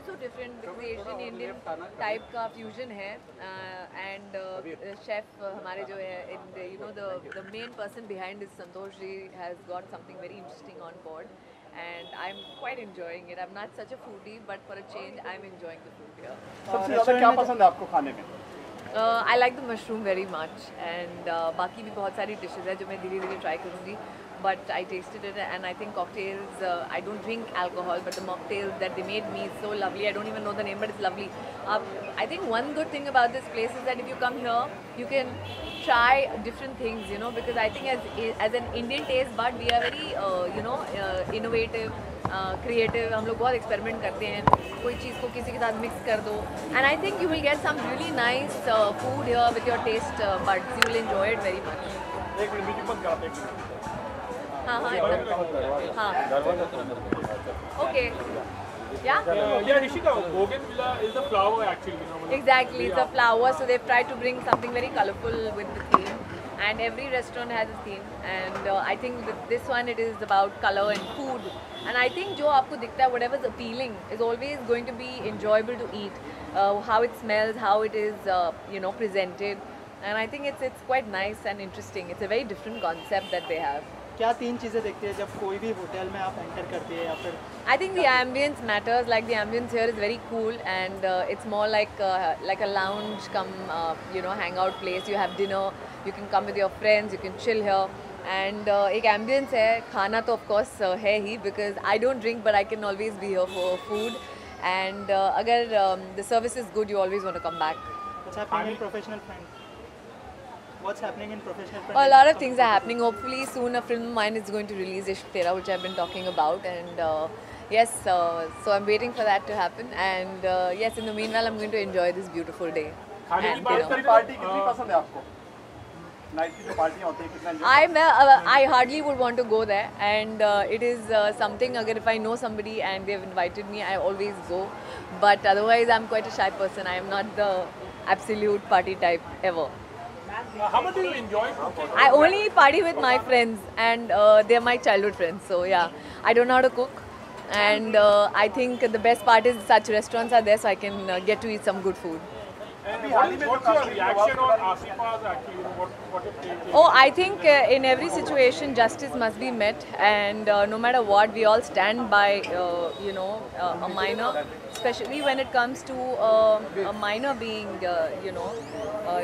is so different because Asian Indian type का fusion है and chef हमारे जो है and you know the main person behind this Santosh ji has got something very interesting on board and I'm quite enjoying it. I'm not such a foodie but for a change I'm enjoying the food here. सबसे ज़्यादा क्या पसंद है आपको खाने में? I like the mushroom very much and बाकी भी बहुत सारी dishes है जो मैं धीरे धीरे try करूँगी. But I tasted it and I think cocktails, I don't drink alcohol but the mocktails that they made me is so lovely. I don't even know the name but it's lovely. I think one good thing about this place is that if you come here, you can try different things, you know, because I think as an Indian taste bud, we are very, innovative, creative. हम लोग बहुत experiment करते हैं कोई चीज़ को किसी के साथ mix कर दो and I think you will get some really nice food here with your taste buds. You will enjoy it very much. एक मिनट बीच मत गाते हाँ okay yeah Rishika, bougainvillea is a flower actually, you know. Exactly, it's a flower, so they've tried to bring something very colorful with the theme and every restaurant has a theme and I think with this one it is about color and food and I think जो आपको दिखता है whatever is appealing is always going to be enjoyable to eat, how it smells, how it is you know presented and I think it's quite nice and interesting. It's a very different concept that they have. क्या तीन चीज़ें देखते हैं जब कोई भी hotel में आप एंटर करते हैं या फिर I think the ambience matters. Like the ambience here is very cool, and it's more like a lounge, come you know, hangout place. You have dinner, you can come with your friends, you can chill here, and एक ambience है. खाना तो of course है ही because I don't drink, but I can always be here for food, and अगर the service is good, you always want to come back. What's happening in professional front? What's happening in professional front? A lot of things are happening. Hopefully soon a film of mine is going to release, Ishq Tera, which I've been talking about, and yes, so I'm waiting for that to happen. And yes, in the meanwhile, I'm going to enjoy this beautiful day. खाने की And, बात you know, करें party कितनी पसंद है आपको? Night की जो पार्टियाँ होती हैं कितना enjoy I hardly would want to go there, and it is something. Agar if I know somebody and they've invited me, I always go. But otherwise, I'm quite a shy person. I am not the absolute party type ever. how much do you enjoy cooking? I only party with my friends, and they're my childhood friends. So yeah, I don't know how to cook, and I think the best part is such restaurants are there, so I can get to eat some good food. And what's your reaction on Asifa's actually, you know, what your take is? Oh, I think in every situation justice must be met, and no matter what, we all stand by you know a minor, especially when it comes to a minor being you know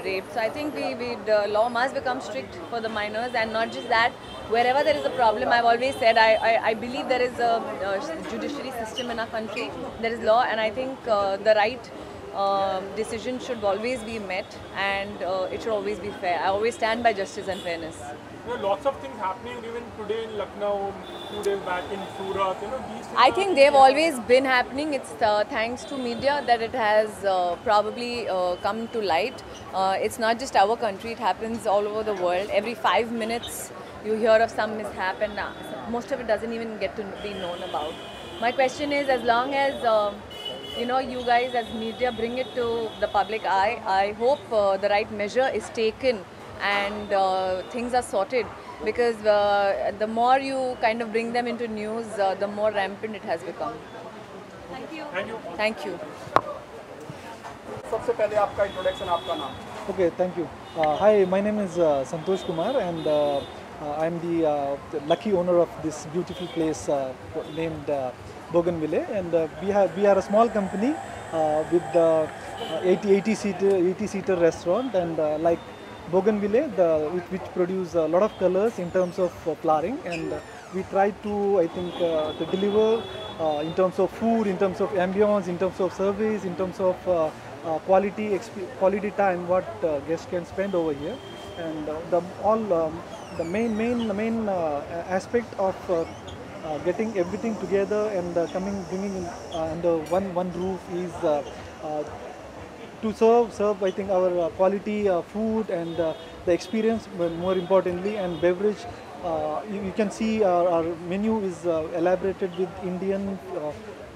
raped. So I think the law must become strict for the minors, and not just that. Wherever there is a problem, I've always said I believe there is a judiciary system in our country. There is law, and I think the right decision should always be met, and it should always be fair. I always stand by justice and fairness. You know, lots of things happening even today in Lucknow, 2 days back in Surat, you know, these things I think they've always been happening. It's thanks to media that it has probably come to light. It's not just our country, it happens all over the world. Every 5 minutes you hear of some mishap, and most of it doesn't even get to be known about. My question is, as long as you know, you guys as media bring it to the public eye, I hope the right measure is taken and things are sorted, because the more you kind of bring them into news, the more rampant it has become. Thank you. Thank you. सबसे पहले आपका introduction आपका नाम Okay, thank you. Hi, my name is Santosh Kumar, and I'm the lucky owner of this beautiful place named Bougainvillea, and we are a small company with 80 seater restaurant, and like Bougainvillea, which produce a lot of colors in terms of flowering, and we try to, I think, to deliver in terms of food, in terms of ambience, in terms of service, in terms of quality time what guests can spend over here, and the main aspect of getting everything together and bringing in under one roof is to serve I think our quality food and the experience, but more importantly, and beverage. You can see our menu is elaborated with Indian,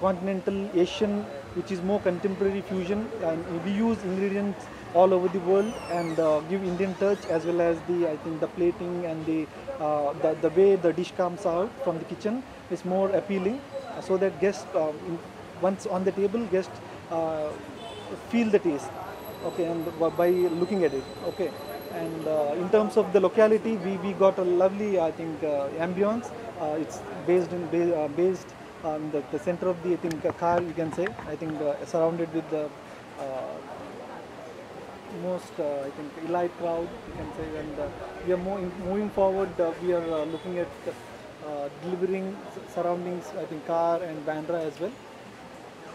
continental, Asian, which is more contemporary fusion, and we use ingredients all over the world and give Indian touch, as well as I think the plating and the way the dish comes out from the kitchen is more appealing, so that guests once on the table, guests feel the taste, okay, and by looking at it, okay. And in terms of the locality, we got a lovely, I think, ambience. It's based on the center of the, I think, car, you can say. I think surrounded with the most, I think, elite crowd, you can say. And we are moving forward. We are looking at delivering surroundings, I think, Car and Bandra as well.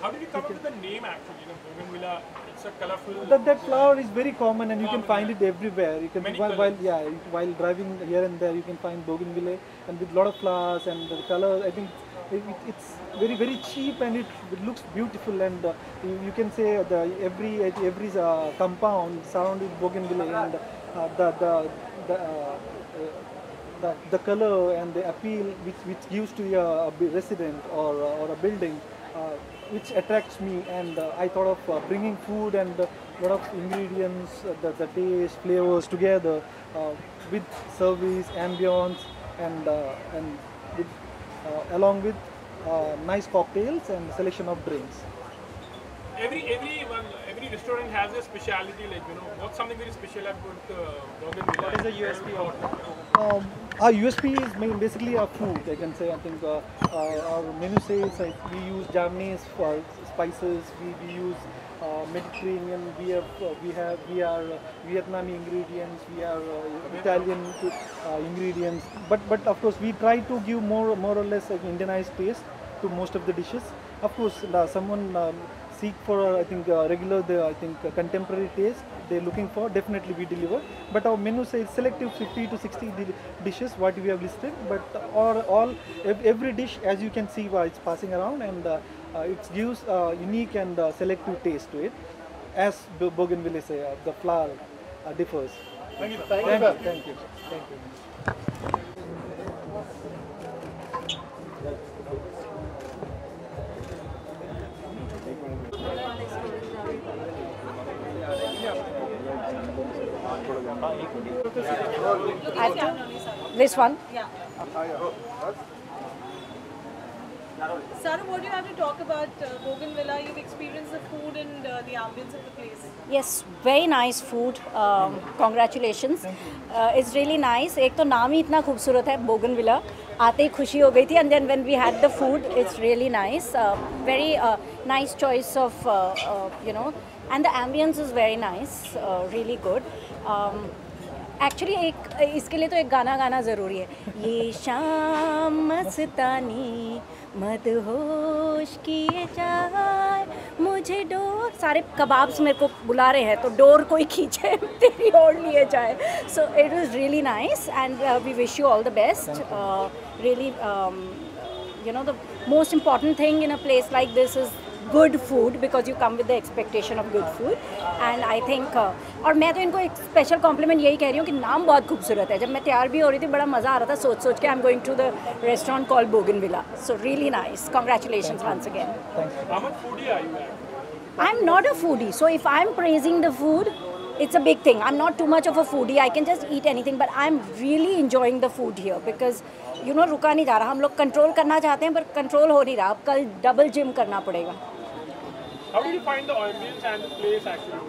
How did you come up with the name actually? You know, Bougainvillea. It's a colorful. That flower is very common, and you can find it everywhere. You can Many while driving here and there, you can find bougainvillea, and with lot of flowers and the color. I think it's very cheap, and it looks beautiful. And you can say every compound surrounded with bougainvillea, and the color and the appeal which gives to a resident or a building, which attracts me. And I thought of bringing food and a lot of ingredients, the taste, flavors together with service, ambience, and with, along with nice cocktails and selection of drinks. Every restaurant has a speciality, like, you know, what's something very special about Bougainvillea? What is the USP of it? Our USP is basically our food, I can say. I think our menu says we use Japanese spices, we use Mediterranean, we are Vietnamese ingredients, we are Italian ingredients, but of course we try to give more or less like Indianized taste to most of the dishes. Of course, someone seek for I think regular, I think contemporary taste they're looking for, definitely we deliver. But our menu says selective 50 to 60 dishes what we have listed, but every dish, as you can see, it's passing around, and it gives unique and selective taste to it, as Bougainvillea say, the flower differs. Thank you. Thank you. I have to? This one? Yeah. Sarah, what do you have to talk about Bougainvillea? You've experienced the food and the ambience of the place. Yes, very nice food. Congratulations. It's really nice. एक तो नाम ही इतना खूबसूरत है, Bougainvillea. आते ही खुशी हो गई थी, and then when we had the food, it's really nice. Very nice choice of you know, and the ambience is very nice. Really good. Actually इसके लिए तो एक गाना गाना ज़रूरी है. ये शाम मस्तानी मदहोश किए जाए मुझे डोर, सारे कबाब्स मेरे को बुला रहे हैं तो डोर कोई खींचे तेरी ओर लिए जाए. So it was really nice, and we wish you all the best. Really you know, the most important thing in a place like this is good food, because you come with the expectation of good food. And I think और मैं तो इनको एक special complement यही कह रही हूँ कि नाम बहुत खूबसूरत है. जब मैं तैयार भी हो रही थी बड़ा मज़ा आ रहा था सोच के. I am going to the restaurant called Bougainvillea. So really nice. Congratulations once again. How much foodie are you? I'm not a foodie, so if I'm praising the food, it's a big thing. I'm not too much of a foodie. I can just eat anything, but I'm really enjoying the food here because, you know, रुका नहीं जा रहा. हम लोग control करना चाहते हैं पर कंट्रोल हो नहीं रहा. अब कल डबल जिम करना पड़ेगा. How did you find the ambience and the place actually?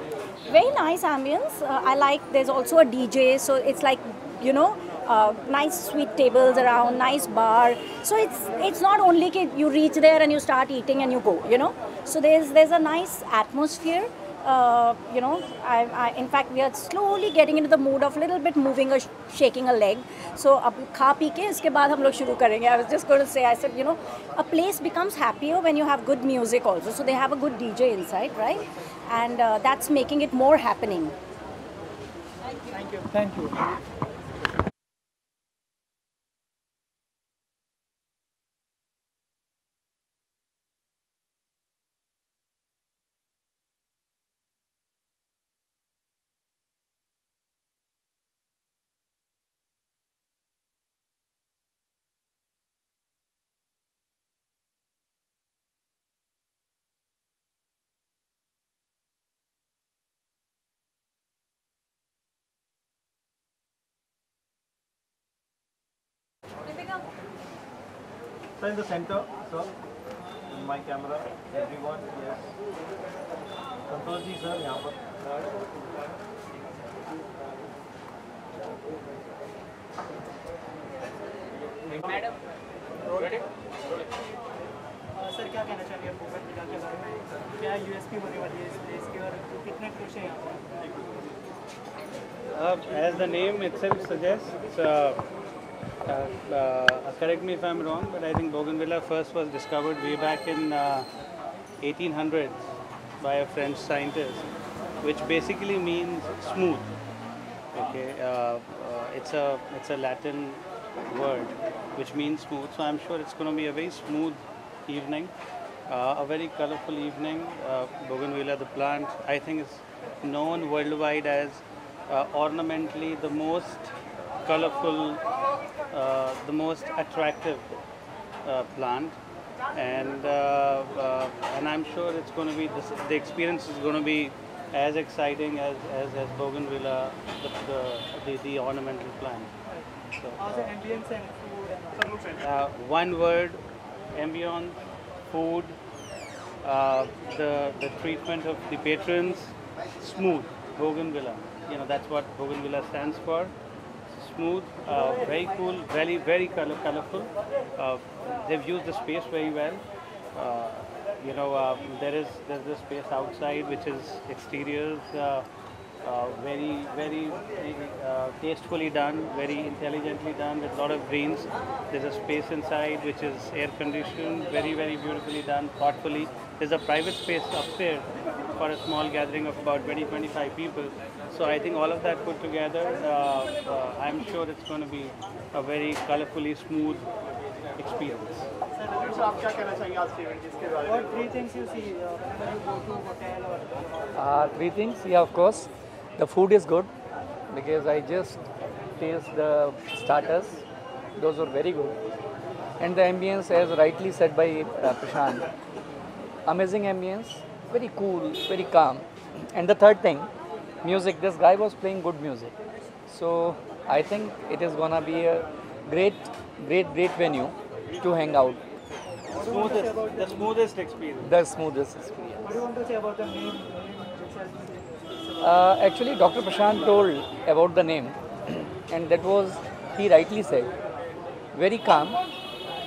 Very nice ambience. I like, there's also a DJ, so it's like, you know, nice sweet tables around, nice bar. So it's not only that you reach there and you start eating and you go, you know. So there's a nice atmosphere. You know, in fact we are slowly getting into the mood of little bit moving or shaking a leg. So अब खा P के इसके बाद हम लोग शुरू करेंगे. I was just going to say, I said, you know, a place becomes happier when you have good music also. So they have a good DJ inside, right? And that's making it more happening. Thank you. So in the center, so my camera, everyone. Yes. Santosh ji sir, यहाँ पर. Madam sir क्या कहना चाहेंगे bougainvillea के बारे में? क्या USP होने वाली है इस प्लेस की और कितने खुश हैं यहाँ पर? As the name itself suggests, correct me if I'm wrong, but I think Bougainvillea first was discovered way back in 1800s by a French scientist, which basically means smooth. Okay, it's a Latin word which means smooth. So I'm sure it's going to be a very smooth evening, a very colorful evening. Bougainvillea, the plant, I think is known worldwide as ornamentally the most colorful, the most attractive plant, and I'm sure it's going to be the experience is going to be as exciting as Bougainvillea, the ornamental plant. So, How's the ambience and food and one word: ambience, food, the treatment of the patrons, smooth. Bougainvillea. You know, that's what Bougainvillea stands for. Smooth, very cool, very colorful. They've used the space very well. There's the space outside which is exteriors, very tastefully done, very intelligently done with a lot of greens. There's a space inside which is air conditioned, very beautifully done, thoughtfully. There's a private space upstairs for a small gathering of about 20-25 people. So I think all of that put together, I'm sure it's going to be a very colorfully smooth experience. Sir आप क्या कहना चाहिए आज के event इसके बारे में? what three things you see whenever you go to hotel or Three things, yeah, of course. The food is good because I just taste the starters. Those were very good. And the ambience, as rightly said by Prashant, amazing ambience, very cool, very calm. And the third thing, music. This guy was playing good music. So I think it is gonna be a great venue to hang out. The smoothest experience. The smoothest experience. what do you want to say about the name which has been Actually, Dr. Prashant told about the name, and that was, he rightly said, very calm.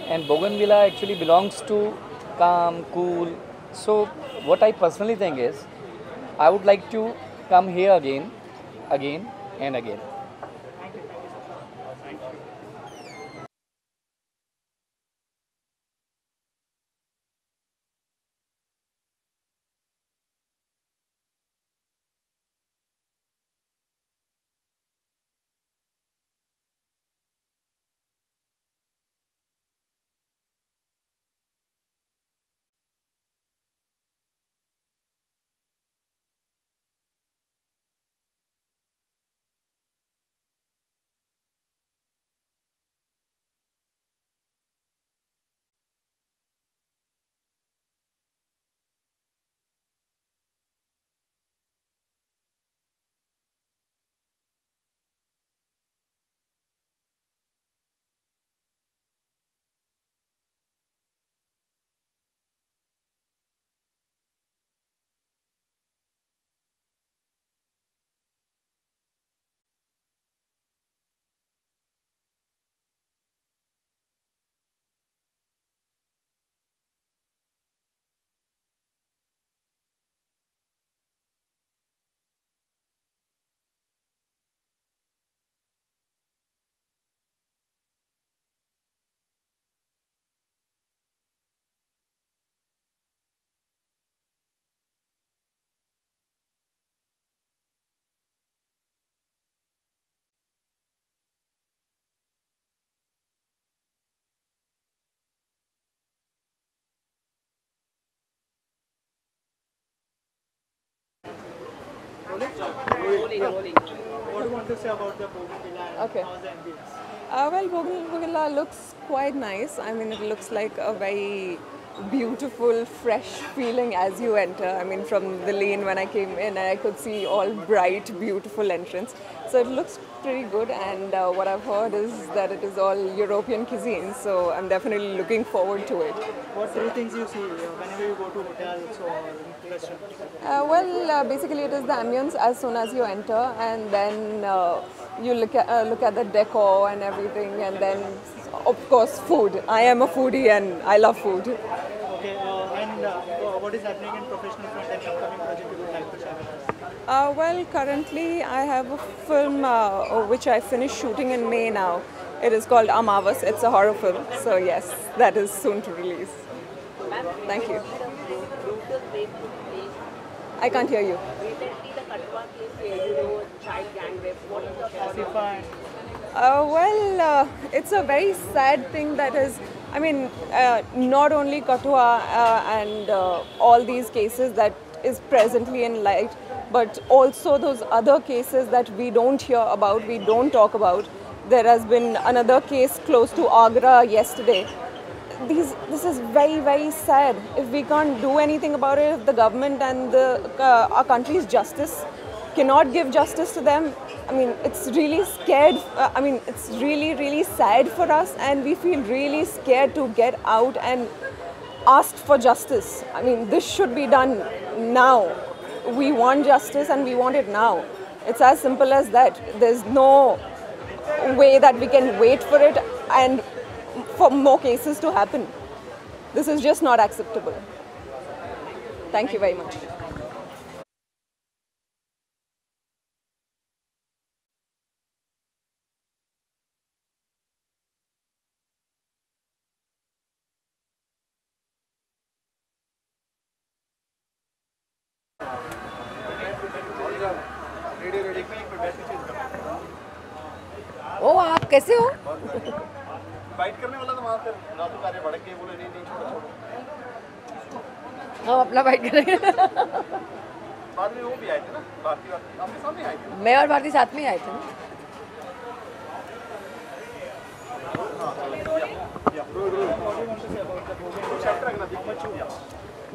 And Bougainvillea actually belongs to calm, cool. So, what I personally think is, I would like to come here again and again. what do you want to say about the Bougainvillea and Okay. how's the ambience? Well, Bougainvillea looks quite nice. I mean, it looks like a very beautiful, fresh feeling as you enter. I mean, from the lane when I came in, I could see all bright, beautiful entrance. So it looks pretty good, and what I've heard is that it is all European cuisine, so I'm definitely looking forward to it. What three things you see whenever you go to hotels or restaurants? Basically it is the ambience as soon as you enter, and then you look at the decor and everything, and then of course food. I am a foodie and I love food. Okay, what is happening in professional front and upcoming project you would like to share with us? Well, currently I have a film which I finished shooting in May now. It is called Amavas. It's a horror film. So yes, that is soon to release. Thank you. I can't hear you. It's a very sad thing that is, I mean, not only Kathua and all these cases that is presently in light, but also those other cases that we don't hear about, we don't talk about. There has been another case close to Agra yesterday. This is very, very sad. If we can't do anything about it, if the government and our country's justice cannot give justice to them, I mean, it's really scared. It's really, really sad for us, and we feel really scared to get out and ask for justice. I mean, this should be done now. We want justice and we want it now. It's as simple as that. There's no way that we can wait for it and for more cases to happen. This is just not acceptable. Thank you very much. ओ आप कैसे हो? Fight करने वाला तो वहाँ पे रातों कार्य भड़क के बोले नहीं छोड़ो छोड़ो। हम अपना फाइट करेंगे। बाद में वो भी आए थे ना, भारती आपके सामने आए थे। मैं और भारती साथ में आए थे ना।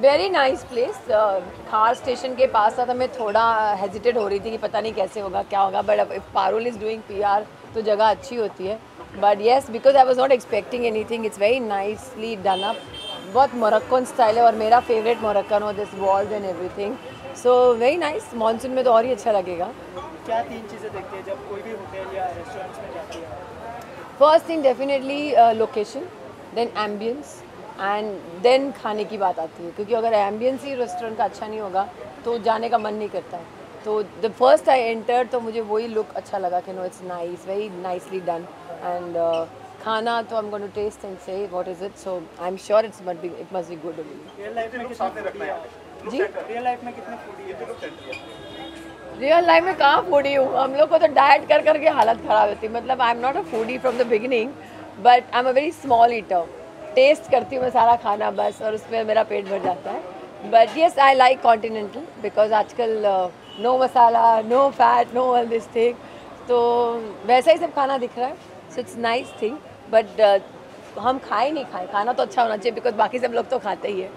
Very nice place. खार स्टेशन के पास था तो मैं थोड़ा हेजिटेट हो रही थी कि पता नहीं कैसे होगा क्या होगा, but if Parul is doing PR तो जगह अच्छी होती है। But yes, because I was not expecting anything, it's very nicely done up. बहुत मोरक्कन स्टाइल है और मेरा फेवरेट मोरक्कन हो, this walls and everything, so very nice. Monsoon में तो और ही अच्छा लगेगा। क्या तीन चीज़ें देखते हैं जब कोई भी होटल या रेस्टोरेंट्स में जाती है? First thing definitely location, then ambience, and then खाने की बात आती है, क्योंकि अगर एम्बियंस ही रेस्टोरेंट का अच्छा नहीं होगा तो जाने का मन नहीं करता है। तो द फर्स्ट आई एंटर तो मुझे वही लुक अच्छा लगा कि no it's nice, very nicely done, and खाना तो I am going to taste and say what is it, so I am sure it must be good. Real life में कितने फूडी है? जी, रियल लाइफ में कितने फूडी है? Real life में कहाँ फूडी हूँ, हम लोग को तो डाइट कर करके हालत ख़राब होती है। मतलब I am not a foodie from the beginning, but I am a very small eater. Taste करती हूँ मैं सारा खाना बस, और उसमें मेरा पेट भर जाता है। But yes, I like continental because आजकल no masala, no fat, no all this thing, तो वैसा ही सब खाना दिख रहा है, so it's nice thing. But हम खाए नहीं खाए, खाना तो अच्छा होना चाहिए बिकॉज बाकी सब लोग तो खाते ही है।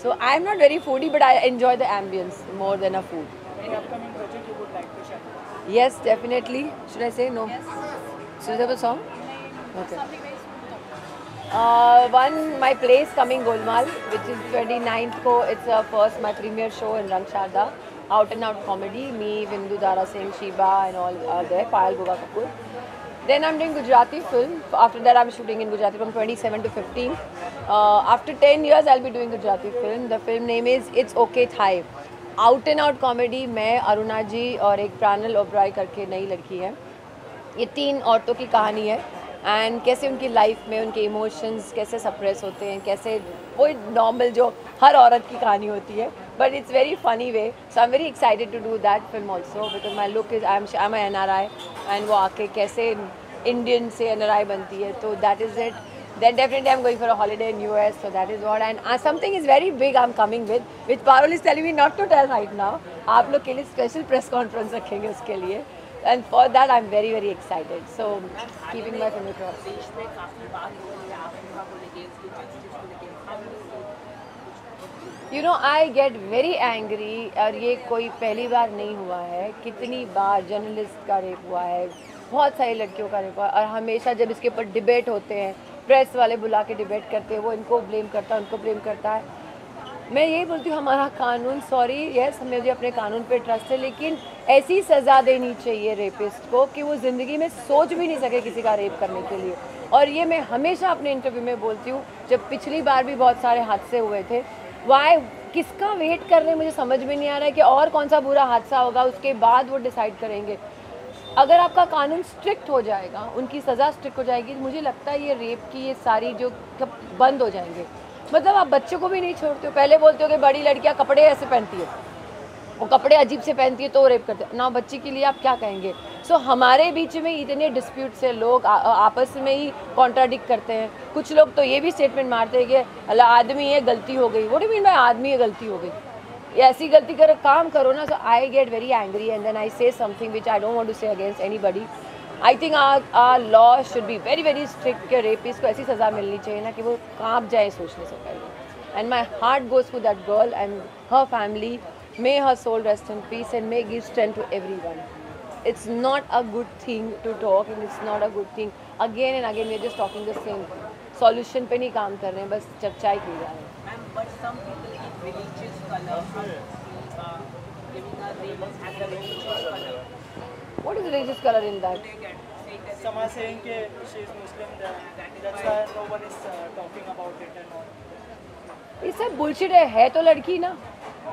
So I am not very foodie, but I enjoy the ambience more than a food. Yes, definitely. Should I say no? Yes. Should I have a song? Okay. One, my place coming Golmaal, which is 29th ko. It's first my premiere show in Rang Sharda, out and out comedy. Me, Vindu Dara Singh, Shiba, and all are there. Payal Goga Kapoor. Then I'm doing Gujarati film. After that, I'm shooting in Gujarati from 27 to 15. After 10 years, I'll be doing Gujarati film. The film name is It's Okay Thai. Out and out comedy. मैं, अरुणा जी और एक प्राणल ओब्राय करके नई लड़की है। ये 3 औरतों की कहानी है, एंड कैसे उनकी लाइफ में उनके इमोशंस कैसे सप्रेस होते हैं, कैसे वो नॉर्मल जो हर औरत की कहानी होती है, but it's very funny way. So I am very excited to do that film also because my look is I am NRI, and वो आके कैसे इंडियन से NRI बनती है, तो that is it. Then definitely I'm going for a holiday in US, so that is what, and something is very big I'm coming with, which Parul is telling me not to tell right now. आप लोग के लिए special press conference रखेंगे उसके लिए, and for that I'm very very excited. So keeping my fingers crossed. You know I get very angry, और ये कोई पहली बार नहीं हुआ है, कितनी बार जर्नलिस्ट का रेप हुआ है, बहुत सारी लड़कियों का रेप हुआ है, और हमेशा जब इसके ऊपर डिबेट होते हैं, प्रेस वाले बुला के डिबेट करते हैं, वो इनको ब्लेम करता है, उनको ब्लेम करता है। मैं यही बोलती हूँ, हमारा कानून, सॉरी यस मुझे अपने कानून पे ट्रस्ट है, लेकिन ऐसी सज़ा देनी चाहिए रेपिस्ट को कि वो ज़िंदगी में सोच भी नहीं सके किसी का रेप करने के लिए। और ये मैं हमेशा अपने इंटरव्यू में बोलती हूँ, जब पिछली बार भी बहुत सारे हादसे हुए थे, वाई किसका वेट कर रहे हैं मुझे समझ में नहीं आ रहा है कि और कौन सा बुरा हादसा होगा उसके बाद वो डिसाइड करेंगे। अगर आपका कानून स्ट्रिक्ट हो जाएगा, उनकी सज़ा स्ट्रिक्ट हो जाएगी, मुझे लगता है ये रेप की ये सारी जो बंद हो जाएंगे। मतलब आप बच्चों को भी नहीं छोड़ते हो, पहले बोलते हो कि बड़ी लड़कियां कपड़े ऐसे पहनती है, वो कपड़े अजीब से पहनती है तो रेप करते हैं ना, बच्ची के लिए आप क्या कहेंगे। सो हमारे बीच में इतने डिस्प्यूट्स है, लोग आपस में ही कॉन्ट्राडिक्ट करते हैं। कुछ लोग तो ये भी स्टेटमेंट मारते हैं कि अल्लाह आदमी है गलती हो गई, वो नहीं मीन भाई आदमी है गलती हो गई, ऐसी गलती कर काम करो ना। So I get very angry and then I say something which I don't want to say against anybody. I think our law should be very very strict कि रेपिस्ट को ऐसी सज़ा मिलनी चाहिए ना कि वो कांप जाए सोचने से पहले। And my heart goes to that girl and her family, may her soul rest in peace and may give strength to everyone. It's not a good thing to talk and it's not a good thing. Again and again we are just talking the same. Solution पे नहीं काम कर रहे हैं, बस चर्चा ही की जा रही है। Ma'am, but some people eat religious color giving a rape as a religious color. What is religious color in that? Some are saying that she is Muslim, that's why no one is talking about it and all. ये सब bullshit है तो लड़की ना,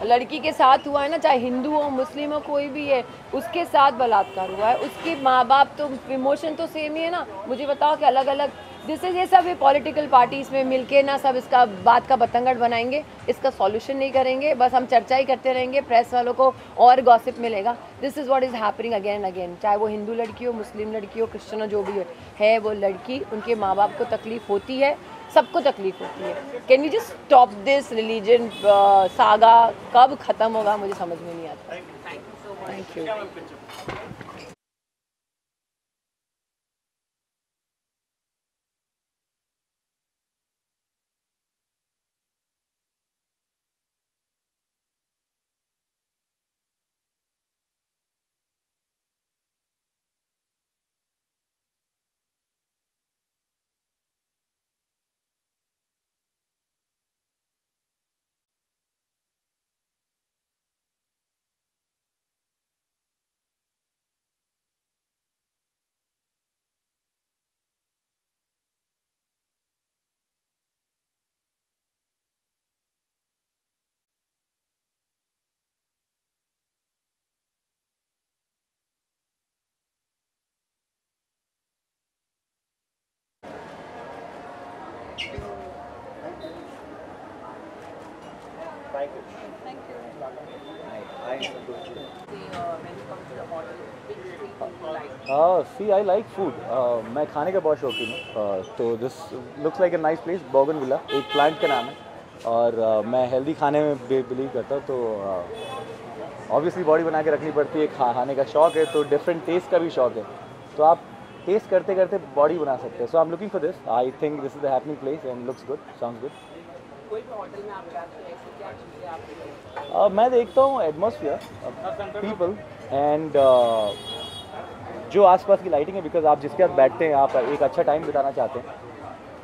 लड़की के साथ हुआ है ना, चाहे हिंदू हो मुस्लिम हो कोई भी है, उसके साथ बलात्कार हुआ है, उसके माँ बाप तो इमोशन तो सेम ही है ना। मुझे बताओ कि अलग अलग जिससे ये सब पॉलिटिकल पार्टीज में मिलके ना सब इसका बात का बतंगड़ बनाएंगे, इसका सॉल्यूशन नहीं करेंगे, बस हम चर्चा ही करते रहेंगे, प्रेस वालों को और गॉसिप मिलेगा। This is what is happening again and again, चाहे वो हिंदू लड़की हो, मुस्लिम लड़की हो, क्रिश्चियन हो, जो भी है वो लड़की, उनके माँ बाप को तकलीफ होती है, सबको तकलीफ होती है। Can we just stop this religion saga, कब ख़त्म होगा मुझे समझ में नहीं आता। Thank you. Thank you. Thank you. When you come to the hotel, which thing you like? See, I like food. मैं खाने का बहुत शौकीन हूँ, तो this looks like a nice place, bougainvillea एक प्लांट का नाम है, और मैं हेल्दी खाने में बिलीव करता हूँ, तो ऑब्वियसली बॉडी बना के रखनी पड़ती है, खाने का शौक है तो डिफरेंट टेस्ट का भी शौक है, तो आप टेस्ट करते करते बॉडी बना सकते हैं। So I am looking for this, I think this is the happening place and looks good, sounds good. कोई भी होटल में आप जाते हैं ऐसी क्या चीज़ें आप देखते हैं? मैं देखता हूँ एटमॉस्फेयर, पीपल एंड जो आसपास की लाइटिंग है, बिकॉज आप जिसके साथ बैठते हैं आप एक अच्छा टाइम बिताना चाहते हैं,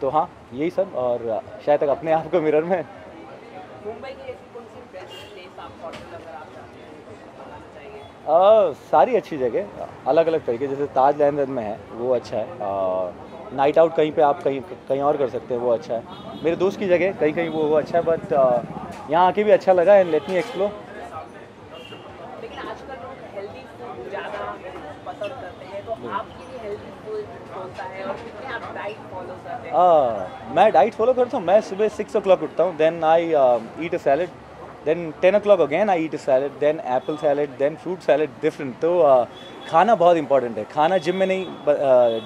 तो हाँ यही सब, और शायद तक अपने आप को मिरर में। मुंबई की ऐसी कौन सी बेस्ट प्लेस आप होटल अगर आप जाते हैं बताना चाहिए? सारी अच्छी जगह, अलग अलग तरीके, जैसे ताज लैंड में है वो अच्छा है, नाइट आउट कहीं पे आप कहीं और कर सकते हैं वो अच्छा है, मेरे दोस्त की जगह कहीं कहीं वो अच्छा है, बट यहाँ आके भी अच्छा लगा एंड लेट मी एक्सप्लोर। लेकिन आजकल लोग हेल्दी फूड ज़्यादा पसंद करते हैं, तो आपके लिए हेल्दी फूड कौन सा है और कितने आप डाइट फॉलो करते हैं? मैं डाइट फॉलो करता हूँ, मैं सुबह 6 o'clock उठता हूँ, then I eat a salad, then 10 o'clock again I eat a salad, then apple salad, then fruit salad, different. तो खाना बहुत इंपॉर्टेंट है, खाना जिम में नहीं,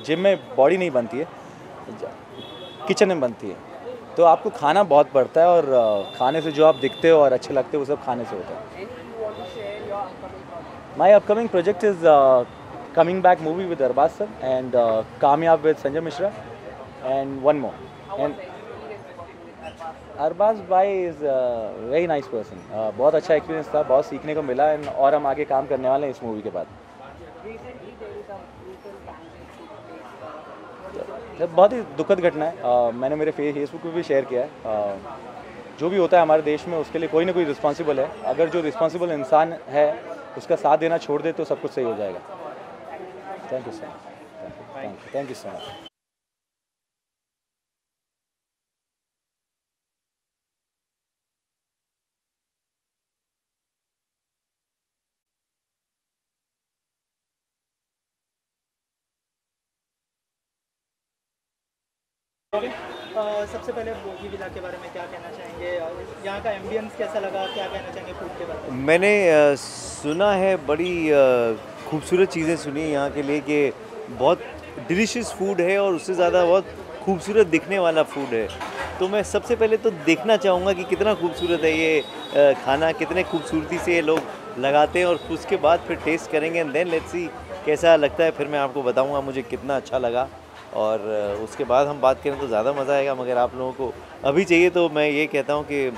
जिम में बॉडी नहीं बनती है, किचन में बनती है, तो आपको खाना बहुत पड़ता है, और खाने से जो आप दिखते हो और अच्छे लगते हो वो सब खाने से होता है। My upcoming project is coming back movie with Arbaaz sir and Kaamyaab with Sanjay Mishra and one more, and Arbaaz भाई इज़ वेरी नाइस पर्सन, बहुत अच्छा एक्सपीरियंस था, बहुत सीखने को मिला और हम आगे काम करने वाले हैं इस मूवी के बाद। बहुत ही दुखद घटना है, मैंने मेरे फेसबुक पे भी शेयर किया है। जो भी होता है हमारे देश में उसके लिए कोई ना कोई रिस्पॉन्सिबल है, अगर जो रिस्पॉन्सिबल इंसान है उसका साथ देना छोड़ दे तो सब कुछ सही हो जाएगा। Thank you so much, thank you so much. सबसे पहले बोगी विला के बारे में क्या कहना चाहेंगे, यहाँ का एम्बियंस कैसा लगा, क्या कहना चाहेंगे फूड के बारे में? मैंने सुना है, बड़ी खूबसूरत चीज़ें सुनी है यहाँ के लिए कि बहुत डिलीशियस फूड है और उससे ज़्यादा बहुत खूबसूरत दिखने वाला फूड है। तो मैं सबसे पहले तो देखना चाहूँगा कि कितना खूबसूरत है ये खाना, कितने खूबसूरती से ये लोग लगाते हैं, और उसके बाद फिर टेस्ट करेंगे एंड देन लेट्स सी कैसा लगता है, फिर मैं आपको बताऊँगा मुझे कितना अच्छा लगा। और उसके बाद हम बात करें तो ज़्यादा मज़ा आएगा, मगर आप लोगों को अभी चाहिए तो मैं ये कहता हूँ कि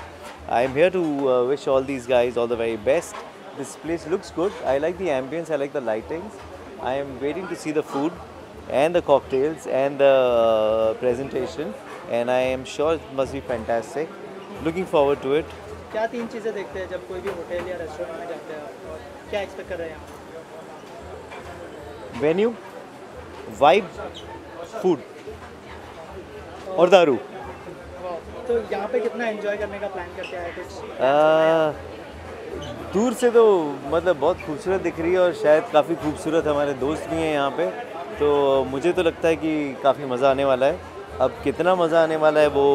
I am here to wish all these guys all the very best. This place looks good, I like the ambience, I like the lightings, I am waiting to see the food and the cocktails and the presentation, and I am sure it must be fantastic. Looking forward to it. क्या तीन चीज़ें देखते हैं जब कोई भी hotel या restaurant में जाते हैं, और क्या एक्सपेक्ट कर रहे हैं? Venue, vibe, food और दारू। तो यहाँ पे कितना एंजॉय करने का प्लान करके आए कुछ? दूर से तो मतलब बहुत खूबसूरत दिख रही है, और शायद काफ़ी खूबसूरत हमारे दोस्त भी हैं यहाँ पे, तो मुझे तो लगता है कि काफ़ी मज़ा आने वाला है। अब कितना मज़ा आने वाला है वो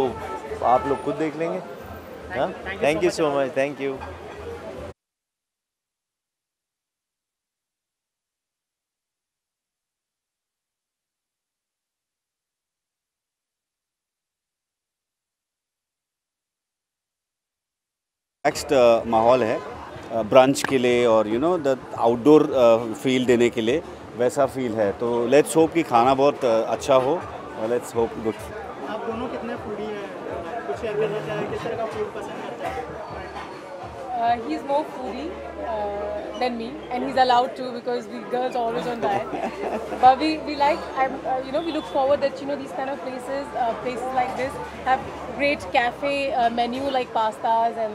आप लोग खुद देख लेंगे। हाँ, thank you so much, thank you. Next माहौल है ब्रंच के लिए और you know the outdoor feel देने के लिए, वैसा फील है। तो लेट्स होप कि खाना बहुत अच्छा हो, और लेट्स होप गुड। आप दोनों कितने फूडी हैं, कुछ शेयर करना चाहिए, किस तरह का फूड पसंद करते हैं? He is more foodie than me, and he's allowed to because we girls are always on diet. But we like, we look forward that these kind of places like this have great cafe menu like pastas and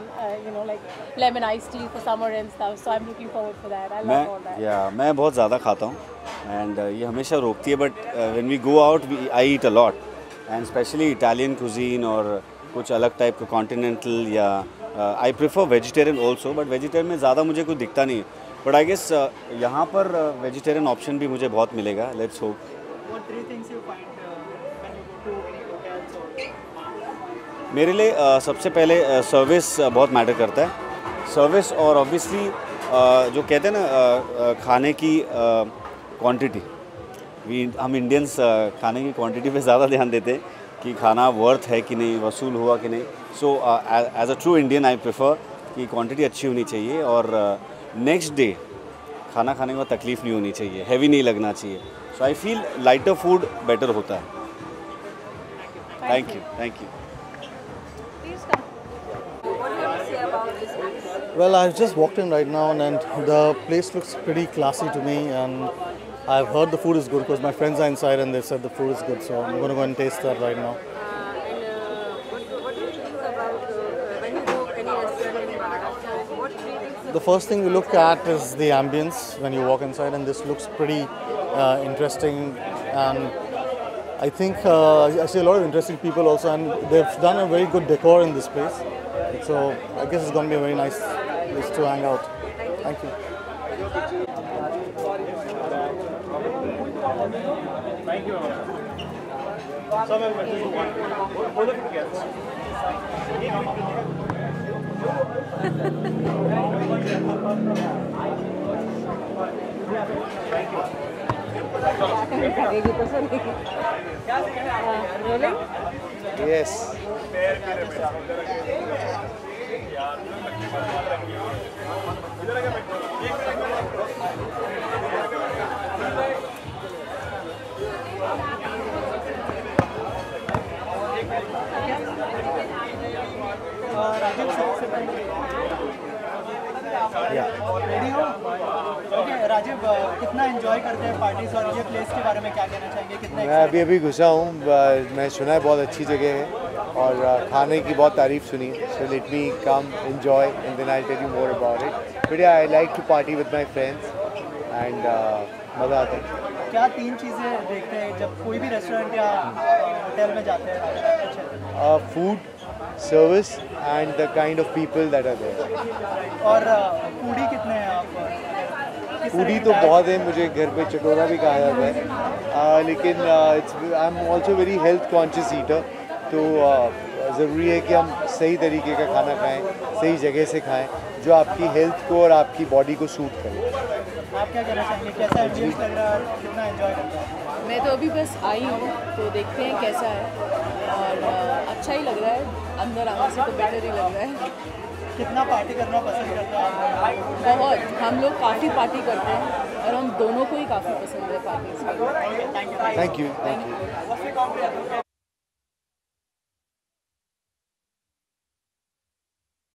like lemon iced tea for summer and stuff. So I'm looking forward for that. I love all that. मैं बहुत ज़्यादा खाता हूँ and ये हमेशा रोकती है, but when we go out I eat a lot, and specially Italian cuisine और कुछ अलग टाइप का कॉन्टिनेंटल, या I prefer vegetarian also, but vegetarian में ज़्यादा मुझे कुछ दिखता नहीं है, बट आई गेस यहाँ पर वेजिटेरियन ऑप्शन भी मुझे बहुत मिलेगा। Let's hope. मेरे लिए सबसे पहले सर्विस बहुत मैटर करता है, सर्विस, और ऑब्वियसली जो कहते हैं ना खाने की क्वांटिटी, हम इंडियंस खाने की क्वांटिटी पे ज़्यादा ध्यान देते हैं कि खाना वर्थ है कि नहीं, वसूल हुआ कि नहीं। So as a true Indian I prefer कि क्वांटिटी अच्छी होनी चाहिए, और नेक्स्ट डे खाना खाने में तकलीफ़ नहीं होनी चाहिए, हैवी नहीं लगना चाहिए। So I feel lighter food better होता है। Thank you, thank you. Well, I've just walked in right now, and the place looks pretty classy to me, and I've heard the food is good because my friends are inside and they said the food is good, so I'm going to go and taste that right now. What do you think about when you go any restaurant in Maharashtra? What three things? The first thing we look at is the ambience when you walk inside, and this looks pretty interesting, and I think I see a lot of interesting people also, and they've done a very good decor in this place, so I guess it's going to be a very nice place to hang out. Thank you. Thank you. Some of both of you guys. Rolling? Yes. Rajeev सबसे पहले ready हो? Okay Rajiv, कितना enjoy करते हैं parties और ये place के बारे में क्या कहना चाहेंगे? कितना मैं अभी घुसा हूँ, मैं सुना है बहुत अच्छी जगह है और खाने की बहुत तारीफ सुनी, so let me come enjoy and then I tell you more about it. But I like to party with my friends and मज़ा आता है। क्या 3 चीज़ें देखते हैं जब कोई भी रेस्टोरेंट या होटल में जाते हैं? Food, service and the kind of people that are there. और फूडी कितने हैं आप? फूडी तो बहुत है, मुझे घर पे चटोरा भी कहा जाता है, लेकिन I am also very health conscious eater, तो ज़रूरी है कि हम सही तरीके का खाना खाएं, सही जगह से खाएं जो आपकी हेल्थ को और आपकी बॉडी को सूट करे। आप क्या कहना चाहेंगे? कैसा एम्बियंस लग रहा है? कितना एंजॉय करते हैं? मैं तो अभी बस आई हूँ, तो देखते हैं कैसा है और अच्छा ही लग रहा है, अंदर आने से तो बेटर ही लग रहा है। कितना पार्टी करना पसंद करते हैं? बहुत, हम लोग काफ़ी पार्टी करते हैं और हम दोनों को ही काफ़ी पसंद है पार्टी। Thank you.